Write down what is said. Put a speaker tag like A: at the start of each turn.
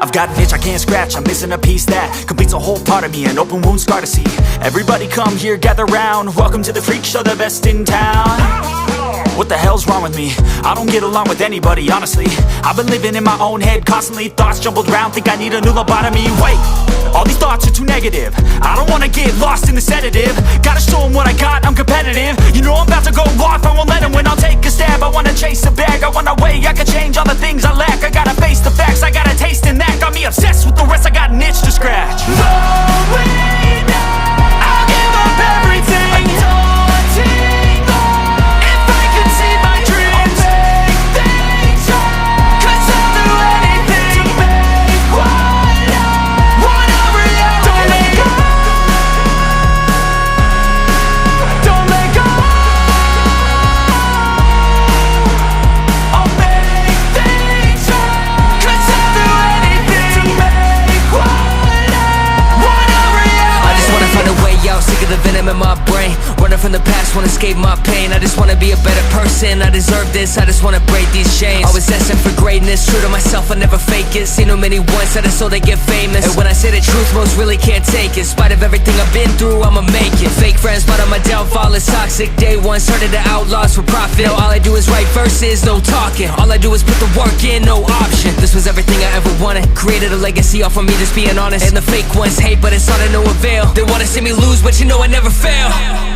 A: I've got an itch I can't scratch, I'm missing a piece that completes a whole part of me, an open wound scar to see. Everybody come here, gather round, welcome to the freak show, the best in town. What the hell's wrong with me? I don't get along with anybody, honestly. I've been living in my own head constantly, thoughts jumbled round, think I need a new lobotomy. Wait, all these thoughts are too negative, I don't wanna get lost in the sedative. Gotta show them what I got, I'm competitive. You know I'm about to go off, I won't let them win, I'll take a stab. I wanna chase a bag, I wanna weigh, I can change all the things I lack. I gotta face the facts, I got a taste in that. Got me obsessed with the rest, I got an itch to scratch. Going now, I'll give up everything.
B: The venom in my brain, running from the past, wanna escape my pain. I just wanna be a better person, I deserve this, I just wanna break these chains. Always asking for greatness, true to myself, I never fake it. Seen too many once, that is so they get famous. And when I say the truth, most really can't take it. In spite of everything I've been through, I'ma make it. Fake friends, but on my downfall is toxic. Day one, started to outlaws for profit. Now all I do is write verses, no talking. All I do is put the work in, no option. This was everything I ever wanted, created a legacy off of me just being honest. And the fake ones hate, but it's all to no avail. They wanna see me lose, but you know I never fail.